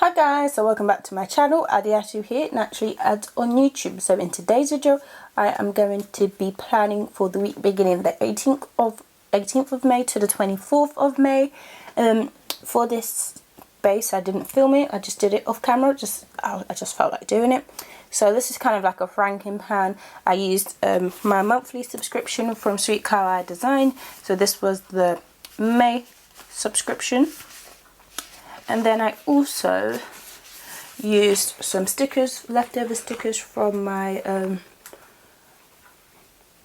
Hi guys, so welcome back to my channel. Adiatu here, Naturallyads on YouTube. So in today's video, I am going to be planning for the week beginning the 18th of May to the 24th of May. For this base, I didn't film it. I just did it off camera. I just felt like doing it. So this is kind of like a franking pan. I used my monthly subscription from Sweet Kawaii Design. So this was the May subscription. And then I also used some stickers, leftover stickers from my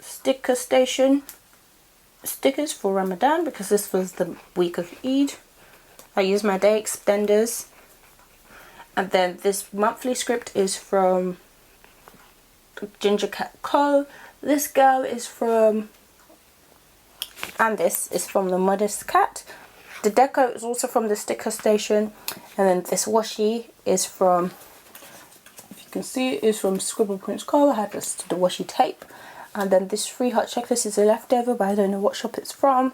sticker station stickers for Ramadan, because this was the week of Eid. I used my day extenders. And then this monthly script is from Ginger Cat Co. This girl is from, and this is from the Modest Cat. The deco is also from the sticker station, and then this washi is from, if you can see, is from Scribble Prints Co. I had this, the washi tape, and then this free heart checklist is a leftover, but I don't know what shop it's from.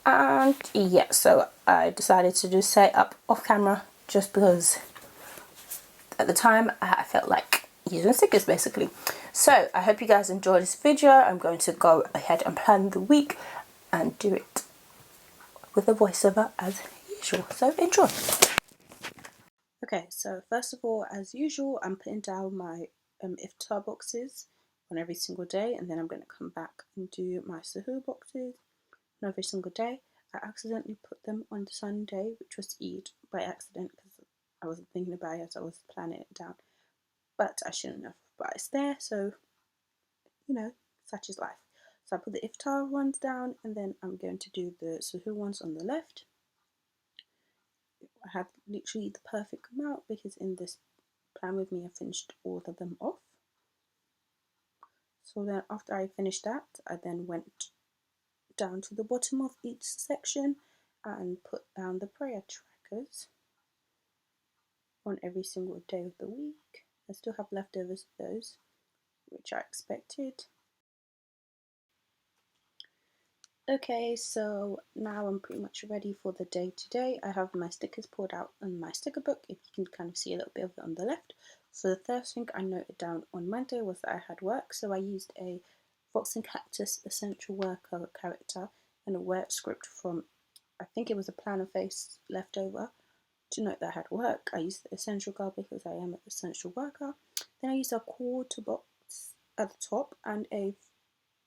And yeah, so I decided to just set it up off camera just because at the time I felt like using stickers basically. So I hope you guys enjoy this video. I'm going to go ahead and plan the week and do it with a voiceover as usual, so enjoy. Okay, so first of all, as usual, I'm putting down my iftar boxes on every single day, and then I'm going to come back and do my suhoor boxes on every single day. I accidentally put them on the Sunday, which was Eid, by accident, because I wasn't thinking about it as I was planning it down, but I shouldn't have, but it's there, so you know, such is life. So I put the iftar ones down, and then I'm going to do the suhoor ones on the left. I have literally the perfect amount because in this plan with me I finished all of them off. So then after I finished that, I then went down to the bottom of each section and put down the prayer trackers on every single day of the week. I still have leftovers of those, which I expected. Okay, so now I'm pretty much ready for the day today. I have my stickers poured out on my sticker book, if you can kind of see a little bit of it on the left. So the first thing I noted down on Monday was that I had work, so I used a Fox and Cactus essential worker character and a word script from, I think it was a planner face leftover, to note that I had work. I used the essential girl because I am an essential worker. Then I used a quarter box at the top and a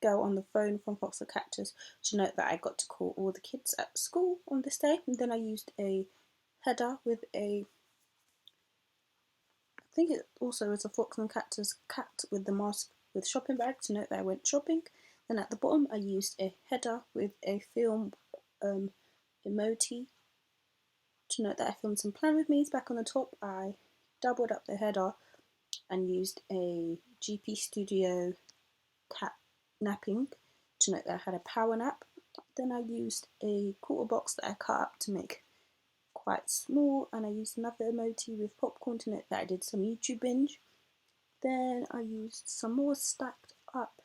girl on the phone from Fox and Cactus to note that I got to call all the kids at school on this day. And then I used a header with a, I think it also is a Fox and Cactus cat with the mask with shopping bag to note that I went shopping. Then at the bottom I used a header with a film emoji to note that I filmed some Plan With Me's. Back on the top I doubled up the header and used a GP Studio cat napping to note that I had a power nap. Then I used a quarter box that I cut up to make quite small, and I used another emoji with popcorn to note that I did some YouTube binge. Then I used some more stacked up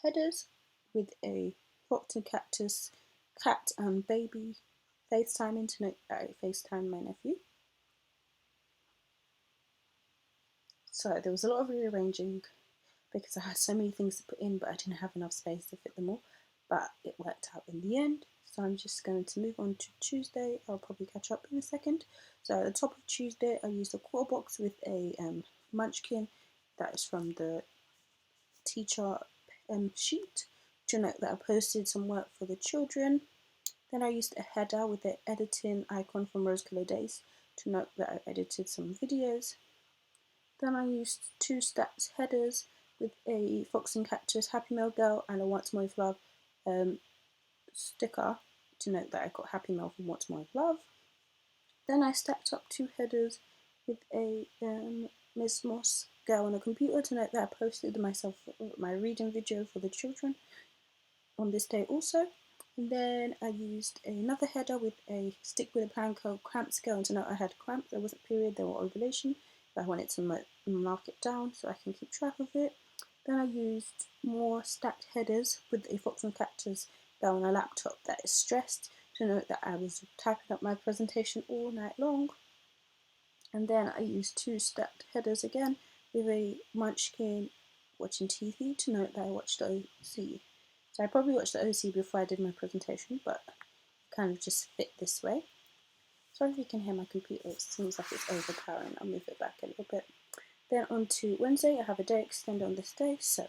headers with a Fox and Cactus cat and baby FaceTiming to note that I FaceTimed my nephew. So there was a lot of rearranging because I had so many things to put in, but I didn't have enough space to fit them all, but it worked out in the end. So I'm just going to move on to Tuesday. I'll probably catch up in a second. So at the top of Tuesday I used a quarter box with a munchkin that is from the teacher sheet to note that I posted some work for the children. Then I used a header with the editing icon from Rose Colour Days to note that I edited some videos. Then I used two stacked headers with a Fox and Cactus Happy Meal Girl and a Once More with Love sticker to note that I got Happy Meal from Once More with Love. Then I stacked up two headers with a Miss Moss girl on a computer to note that I posted my reading video for the children on this day also. And then I used another header with a stick with a plan called Cramps Girl to note I had cramps. There wasn't period, there were ovulation, but I wanted to mark it down so I can keep track of it. Then I used more stacked headers with a Fox and Cactus girl on a laptop that is stressed to note that I was typing up my presentation all night long. And then I used 2 stacked headers again with a munchkin watching TV to note that I watched the OC. So I probably watched the OC before I did my presentation, but it kind of just fit this way. Sorry if you can hear my computer, it seems like it's overpowering. I'll move it back a little bit. Then on to Wednesday, I have a day extender on this day. So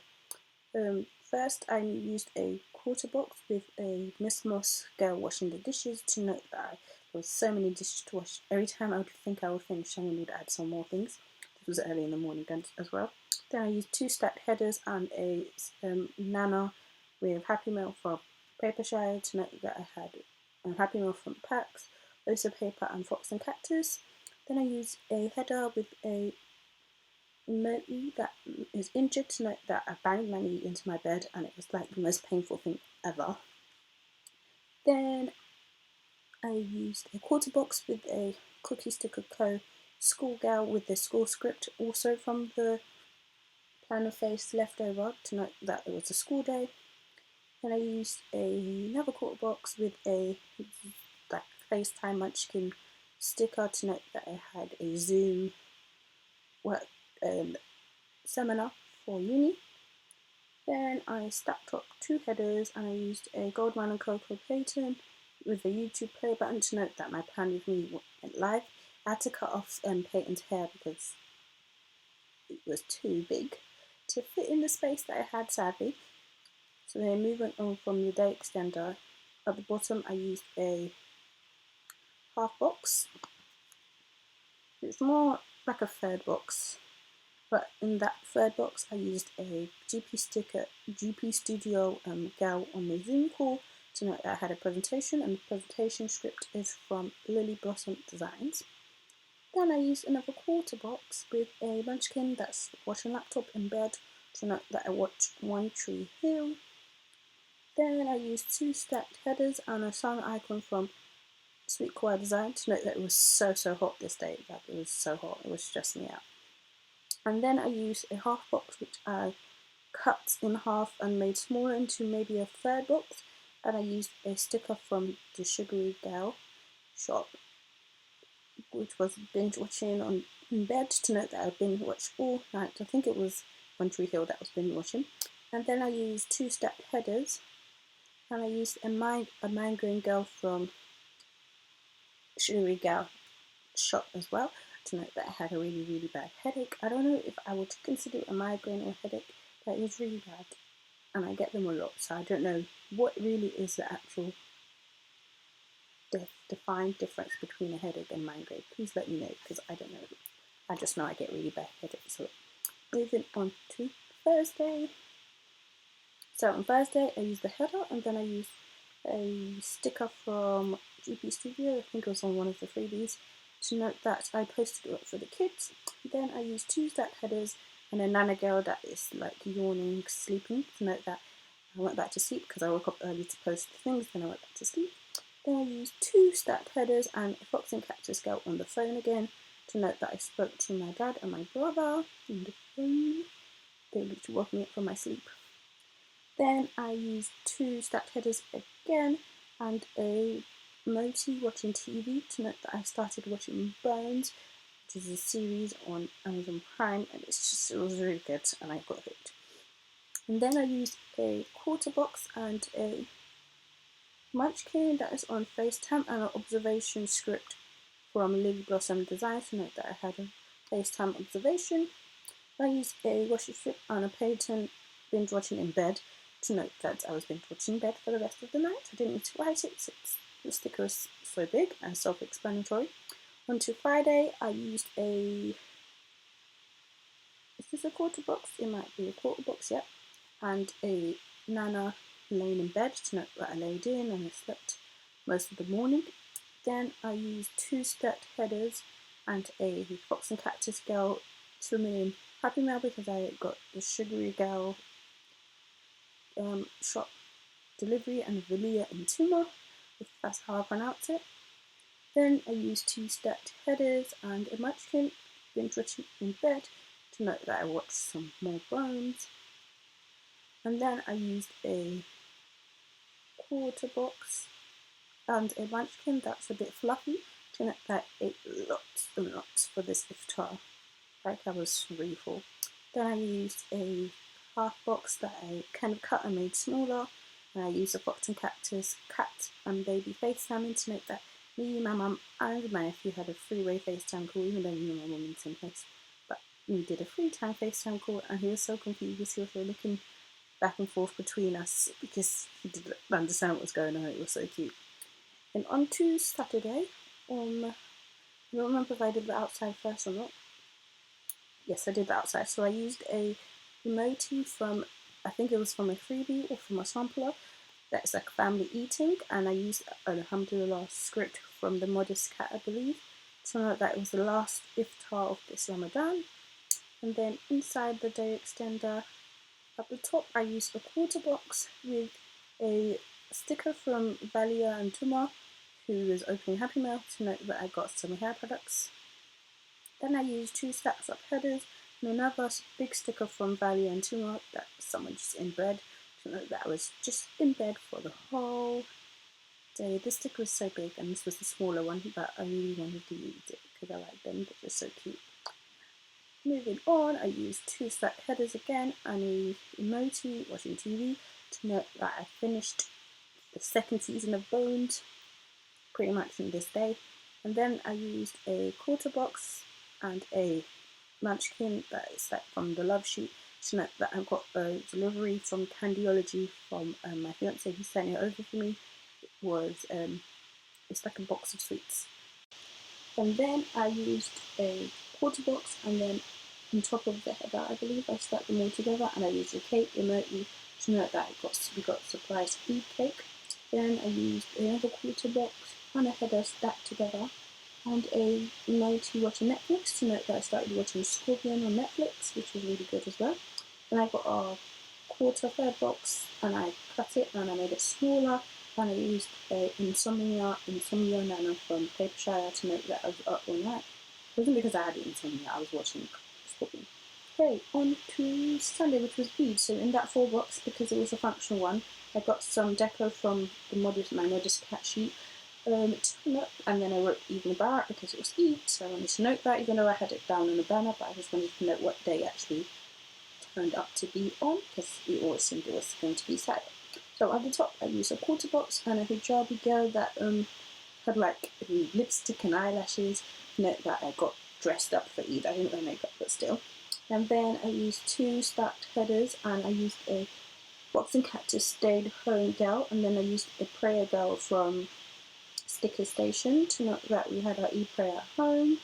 first I used a quarter box with a Miss Moss girl washing the dishes to note that there was so many dishes to wash. Every time I would think I would finish, I would add some more things. This was early in the morning as well. Then I used 2 stacked headers and a Nana with Happy Meal for Papershire to note that I had Happy Meal from packs, Osa paper and Fox and Cactus. Then I used a header with a emoji that is injured to note that I banged my knee into my bed and it was like the most painful thing ever. Then I used a quarter box with a Cookie Sticker Co. schoolgirl with the school script, also from the planner face leftover to note that it was a school day. Then I used another quarter box with a like FaceTime Munchkin sticker to note that I had a Zoom work seminar for uni. Then I stacked up 2 headers and I used a Goldman and Coco Payton with a YouTube play button to note that my plan with me went live. I had to cut off Peyton's hair because it was too big to fit in the space that I had, sadly. So then moving on from the day extender, at the bottom I used a half box. It's more like a third box, but in that third box I used a GP Studio gal on the Zoom call to note that I had a presentation, and the presentation script is from Lily Blossom Designs. Then I used another quarter box with a munchkin that's watching laptop in bed to note that I watched One Tree Hill. Then I used 2 stacked headers and a sun icon from Sweet Kawaii Design to note that it was so hot this day. Like, it was so hot, it was stressing me out. And then I used a half box which I cut in half and made smaller into maybe a third box, and I used a sticker from the Sugary Gal shop, which was binge watching in bed to note that I binge watched all night. I think it was One Tree Hill that I was binge watching. And then I used 2 stacked headers, and I used a migraine girl from Sugary Gal shop as well to note that I had a really bad headache. I don't know if I would consider it a migraine or headache, but it was really bad and I get them a lot, so I don't know what really is the actual defined difference between a headache and migraine. Please let me know, because I don't know. I just know I get really bad headaches. So moving on to Thursday. So on Thursday I used the header and then I used a sticker from GP Studio, I think it was on one of the freebies, to note that I posted it for the kids. Then I used 2 stacked headers and a Nana girl that is like yawning, sleeping, to note that I went back to sleep because I woke up early to post the things, then I went back to sleep. Then I used 2 stacked headers and a Fox and Cactus girl on the phone again to note that I spoke to my dad and my brother on the phone. They literally woke me up from my sleep. Then I used 2 stacked headers again and a Moti watching TV to note that I started watching Bones, which is a series on Amazon Prime, and it was really good and I got hooked. And then I used a quarter box and a munchkin that is on FaceTime and an observation script from Lily Blossom Designs to note that I had a FaceTime observation. I used a washi strip and a Peyton binge watching in bed to note that I was binge watching in bed for the rest of the night. I didn't need to write it since the sticker is so big and self-explanatory. On to Friday, I used is this a quarter box? It might be a quarter box, yeah. And a Nana laying in bed to note that I laid in and I slept most of the morning. Then I used 2 stacked headers and a Fox and Cactus girl swimming in Happy Meal because I got the Sugary Gal shop delivery and Valia and Tuma, if that's how I pronounce it. Then I used 2 stacked headers and a munchkin binge watching in bed to note that I watched some more Bones. And then I used a quarter box and a munchkin that's a bit fluffy to note that I ate lots and lots for this iftar. Like I was really full. Then I used a half box that I kind of cut and made smaller, and I used a fox and cactus cat and baby FaceTime to note that me, my mum and my nephew had a three-way FaceTime call, even though me and my mum in the same place. But we did a three-time FaceTime call, and he was so confused because he was looking back and forth between us because he didn't understand what was going on. It was so cute. And on to Saturday, I don't remember if I did the outside first or not. Yes, I did the outside. So I used a emoji from, I think it was from a freebie or from a sampler. That's like family eating, and I used Alhamdulillah script from the Modest Cat, I believe. So note that it was the last iftar of this Ramadan. And then inside the day extender, at the top I used a quarter box with a sticker from Valia and Tuma, who was opening Happy Meal, to note that I got some hair products. Then I used 2 stacks of headers and another big sticker from Valia and Tuma that someone just in bed, to note that I was just in bed for the whole day. This sticker was so big, and this was the smaller one, but I really wanted to use it because I like them, they're just so cute. Moving on, I used 2 stack headers again and a emoji watching TV to note that I finished the 2nd season of Bones pretty much in this day. And then I used a quarter box and a munchkin that is like from the love sheet to note that I got a delivery from Candyology from my fiance, who sent it over for me. It was it's like a box of sweets. And then I used a quarter box, and then on top of the header, I believe I stuck them all together, and I used a cake emoji to note that we got surprise food cake. Then I used another quarter box and a header stacked together, and a emoji watching Netflix to note that I started watching Scorpion on Netflix, which was really good as well. Then I got a third box, and I cut it and I made it smaller, and I used a insomnia nana from Papershire to note that I was up all night. It wasn't because I had insomnia, I was watching Scorpion. Okay, on to Sunday, which was Eid. So in that 4 box, because it was a functional one, I got some deco from my Modest Cat sheet, and then I wrote Eid Mubarak because it was Eid, so I wanted to note that, even though I had it down on a banner, but I just wanted to note what day actually turned up to be on, because we always assumed it was going to be Saturday. So at the top I used a quarter box and a hijabi girl that had like lipstick and eyelashes, note that I got dressed up for Eid. I didn't wear makeup, but still. And then I used 2 stacked headers, and I used a boxing cactus stayed home girl, and then I used a prayer girl from Sticker Station to note that we had our Eid prayer at home,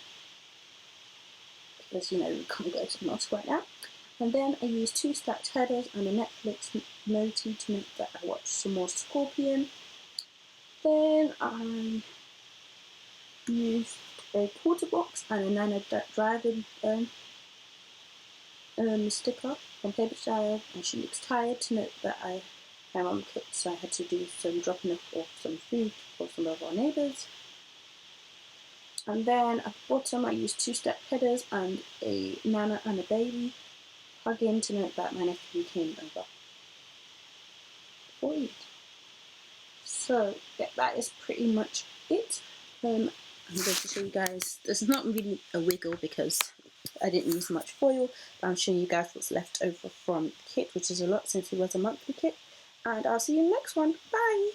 because we can't go to the mosque right now. And then I used 2 stacked headers and a Netflix emoji to note that I watched some more Scorpion. Then I used a quarter box and a Nana Dragon sticker from Papershire, and she looks tired, to note that my mum cooked, so I had to do some dropping off some food for some of our neighbours. And then at the bottom I used 2 stacked headers and a Nana and a baby hugging to note that my nephew came over for Eid. So yeah, that is pretty much it. I'm going to show you guys, there's not really a wiggle because I didn't use much foil, but I'm showing you guys what's left over from the kit, which is a lot since it was a monthly kit. And I'll see you in the next one. Bye!